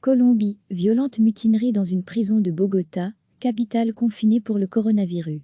Colombie, violente mutinerie dans une prison de Bogota, capitale confinée pour le coronavirus.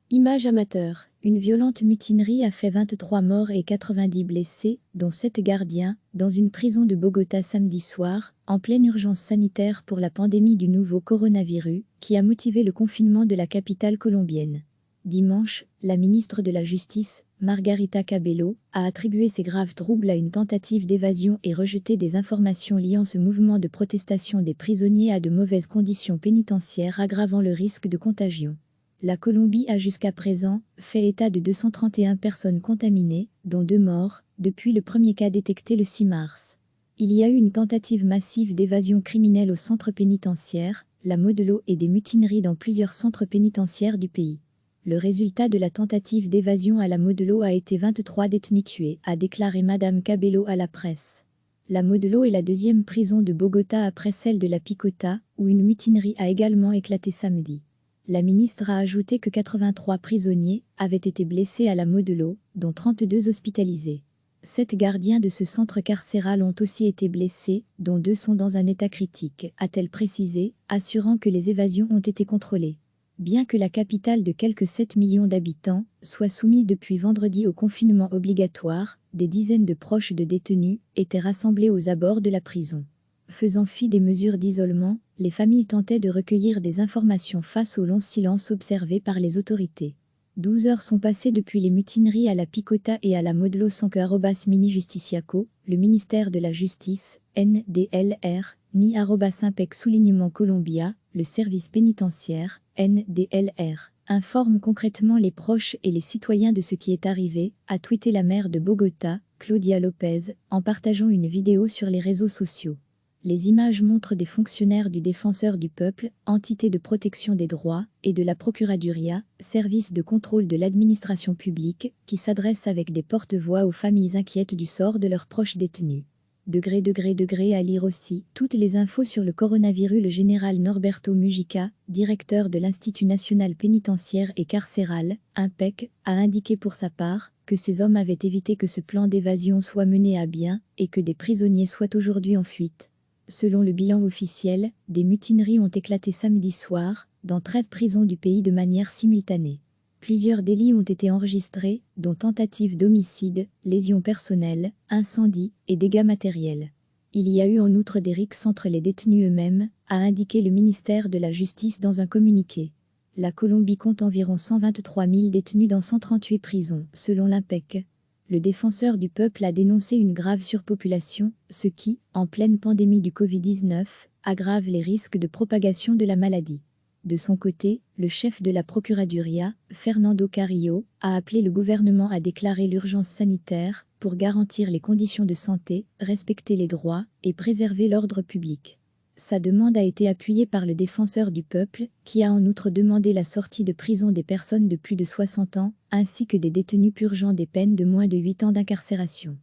Image amateur, une violente mutinerie a fait 23 morts et 90 blessés, dont 7 gardiens, dans une prison de Bogota samedi soir, en pleine urgence sanitaire pour la pandémie du nouveau coronavirus, qui a motivé le confinement de la capitale colombienne. Dimanche, la ministre de la Justice, Margarita Cabello, a attribué ces graves troubles à une tentative d'évasion et rejeté des informations liant ce mouvement de protestation des prisonniers à de mauvaises conditions pénitentiaires aggravant le risque de contagion. La Colombie a jusqu'à présent fait état de 231 personnes contaminées, dont 2 morts, depuis le premier cas détecté le 6 mars. Il y a eu une tentative massive d'évasion criminelle au centre pénitentiaire, la Modelo, et des mutineries dans plusieurs centres pénitentiaires du pays. Le résultat de la tentative d'évasion à la Modelo a été 23 détenus tués, a déclaré Madame Cabello à la presse. La Modelo est la deuxième prison de Bogota après celle de la Picota, où une mutinerie a également éclaté samedi. La ministre a ajouté que 83 prisonniers avaient été blessés à la Modelo, dont 32 hospitalisés. 7 gardiens de ce centre carcéral ont aussi été blessés, dont 2 sont dans un état critique, a-t-elle précisé, assurant que les évasions ont été contrôlées. Bien que la capitale de quelques 7 millions d'habitants soit soumise depuis vendredi au confinement obligatoire, des dizaines de proches de détenus étaient rassemblés aux abords de la prison. Faisant fi des mesures d'isolement, les familles tentaient de recueillir des informations face au long silence observé par les autorités. 12 heures sont passées depuis les mutineries à la Picota et à la Modelo sans que @mini-justiciaco, le ministère de la Justice, NDLR, ni @impec soulignement Colombia, le service pénitentiaire, NDLR, informe concrètement les proches et les citoyens de ce qui est arrivé, a tweeté la maire de Bogota, Claudia Lopez, en partageant une vidéo sur les réseaux sociaux. Les images montrent des fonctionnaires du Défenseur du Peuple, entité de protection des droits, et de la Procuraduria, service de contrôle de l'administration publique, qui s'adressent avec des porte-voix aux familles inquiètes du sort de leurs proches détenus. À lire aussi toutes les infos sur le coronavirus. Le général Norberto Mujica, directeur de l'Institut national pénitentiaire et carcéral, INPEC, a indiqué pour sa part que ces hommes avaient évité que ce plan d'évasion soit mené à bien et que des prisonniers soient aujourd'hui en fuite. Selon le bilan officiel, des mutineries ont éclaté samedi soir, dans 13 prisons du pays de manière simultanée. Plusieurs délits ont été enregistrés, dont tentative d'homicide, lésions personnelles, incendie et dégâts matériels. Il y a eu en outre des rixes entre les détenus eux-mêmes, a indiqué le ministère de la Justice dans un communiqué. La Colombie compte environ 123 000 détenus dans 138 prisons, selon l'INPEC. Le Défenseur du Peuple a dénoncé une grave surpopulation, ce qui, en pleine pandémie du Covid-19, aggrave les risques de propagation de la maladie. De son côté, le chef de la Procuraduria, Fernando Carrillo, a appelé le gouvernement à déclarer l'urgence sanitaire pour garantir les conditions de santé, respecter les droits et préserver l'ordre public. Sa demande a été appuyée par le Défenseur du Peuple, qui a en outre demandé la sortie de prison des personnes de plus de 60 ans, ainsi que des détenus purgeant des peines de moins de 8 ans d'incarcération.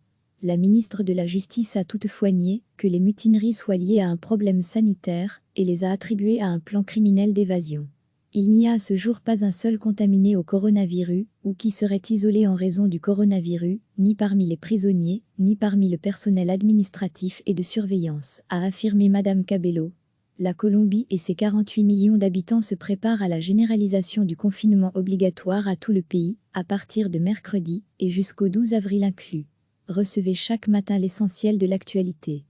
La ministre de la Justice a toutefois nié que les mutineries soient liées à un problème sanitaire et les a attribuées à un plan criminel d'évasion. Il n'y a à ce jour pas un seul contaminé au coronavirus ou qui serait isolé en raison du coronavirus, ni parmi les prisonniers, ni parmi le personnel administratif et de surveillance, a affirmé Madame Cabello. La Colombie et ses 48 millions d'habitants se préparent à la généralisation du confinement obligatoire à tout le pays, à partir de mercredi et jusqu'au 12 avril inclus. Recevez chaque matin l'essentiel de l'actualité.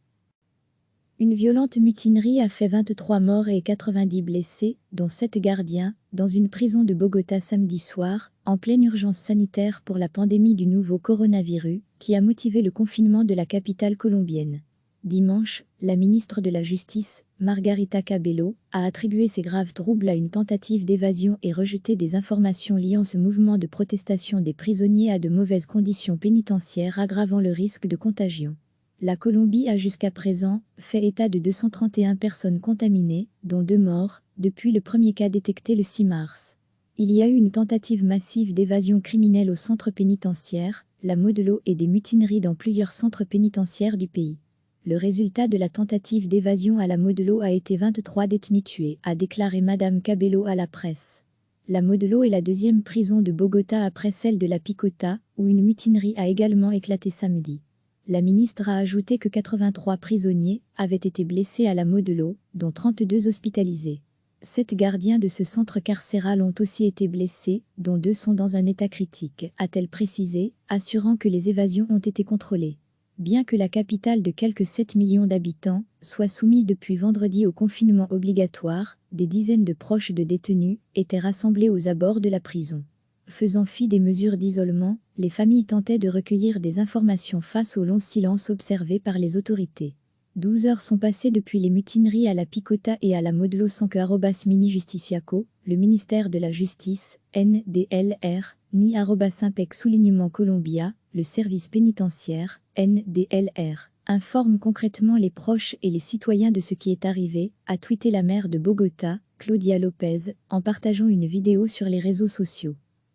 Une violente mutinerie a fait 23 morts et 90 blessés, dont 7 gardiens, dans une prison de Bogota samedi soir, en pleine urgence sanitaire pour la pandémie du nouveau coronavirus, qui a motivé le confinement de la capitale colombienne. Dimanche, la ministre de la Justice, Margarita Cabello, a attribué ces graves troubles à une tentative d'évasion et rejeté des informations liant ce mouvement de protestation des prisonniers à de mauvaises conditions pénitentiaires aggravant le risque de contagion. La Colombie a jusqu'à présent fait état de 231 personnes contaminées, dont 2 morts, depuis le premier cas détecté le 6 mars. Il y a eu une tentative massive d'évasion criminelle au centre pénitentiaire, la Modelo, et des mutineries dans plusieurs centres pénitentiaires du pays. Le résultat de la tentative d'évasion à la Modelo a été 23 détenus tués, a déclaré Madame Cabello à la presse. La Modelo est la deuxième prison de Bogota après celle de la Picota, où une mutinerie a également éclaté samedi. La ministre a ajouté que 83 prisonniers avaient été blessés à la Modelot, dont 32 hospitalisés. 7 gardiens de ce centre carcéral ont aussi été blessés, dont 2 sont dans un état critique, a-t-elle précisé, assurant que les évasions ont été contrôlées. Bien que la capitale de quelques 7 millions d'habitants soit soumise depuis vendredi au confinement obligatoire, des dizaines de proches de détenus étaient rassemblés aux abords de la prison. Faisant fi des mesures d'isolement, les familles tentaient de recueillir des informations face au long silence observé par les autorités. 12 heures sont passées depuis les mutineries à la Picota et à la Modelot sans que @mini Justiciaco, le ministère de la Justice, NDLR, ni @impec soulignement Colombia, le service pénitentiaire, NDLR, informe concrètement les proches et les citoyens de ce qui est arrivé, a tweeté la maire de Bogota, Claudia Lopez, en partageant une vidéo sur les réseaux sociaux.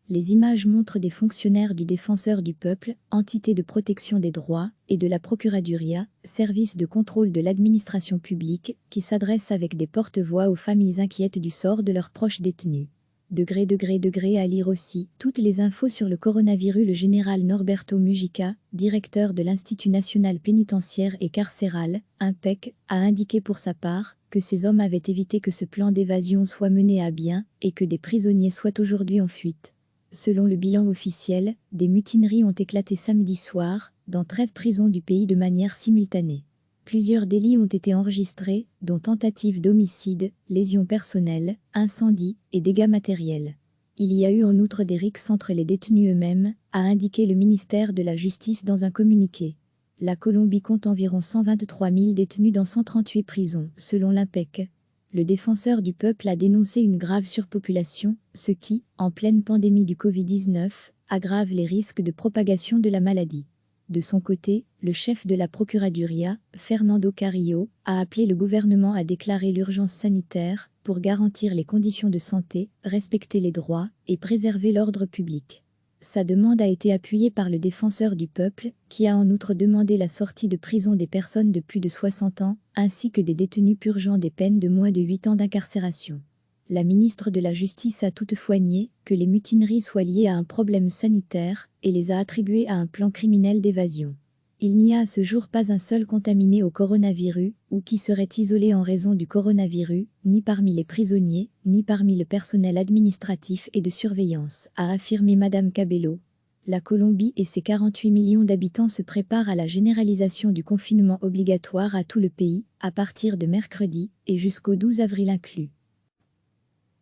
Les images montrent des fonctionnaires du Défenseur du Peuple, entité de protection des droits, et de la Procuraduria, service de contrôle de l'administration publique, qui s'adressent avec des porte-voix aux familles inquiètes du sort de leurs proches détenus. À lire aussi toutes les infos sur le coronavirus. Le général Norberto Mujica, directeur de l'Institut national pénitentiaire et carcéral, INPEC, a indiqué pour sa part que ces hommes avaient évité que ce plan d'évasion soit mené à bien et que des prisonniers soient aujourd'hui en fuite. Selon le bilan officiel, des mutineries ont éclaté samedi soir, dans 13 prisons du pays de manière simultanée. Plusieurs délits ont été enregistrés, dont tentative d'homicide, lésions personnelles, incendie et dégâts matériels. Il y a eu en outre des rixes entre les détenus eux-mêmes, a indiqué le ministère de la Justice dans un communiqué. La Colombie compte environ 123 000 détenus dans 138 prisons, selon l'INPEC. Le Défenseur du Peuple a dénoncé une grave surpopulation, ce qui, en pleine pandémie du Covid-19, aggrave les risques de propagation de la maladie. De son côté, le chef de la Procuraduria, Fernando Carrillo, a appelé le gouvernement à déclarer l'urgence sanitaire pour garantir les conditions de santé, respecter les droits et préserver l'ordre public. Sa demande a été appuyée par le Défenseur du Peuple, qui a en outre demandé la sortie de prison des personnes de plus de 60 ans, ainsi que des détenus purgeant des peines de moins de 8 ans d'incarcération. La ministre de la Justice a toutefois nié que les mutineries soient liées à un problème sanitaire et les a attribuées à un plan criminel d'évasion. Il n'y a à ce jour pas un seul contaminé au coronavirus ou qui serait isolé en raison du coronavirus, ni parmi les prisonniers, ni parmi le personnel administratif et de surveillance, a affirmé Madame Cabello. La Colombie et ses 48 millions d'habitants se préparent à la généralisation du confinement obligatoire à tout le pays, à partir de mercredi et jusqu'au 12 avril inclus.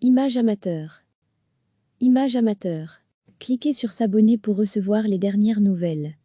Image amateur. Image amateur. Cliquez sur s'abonner pour recevoir les dernières nouvelles.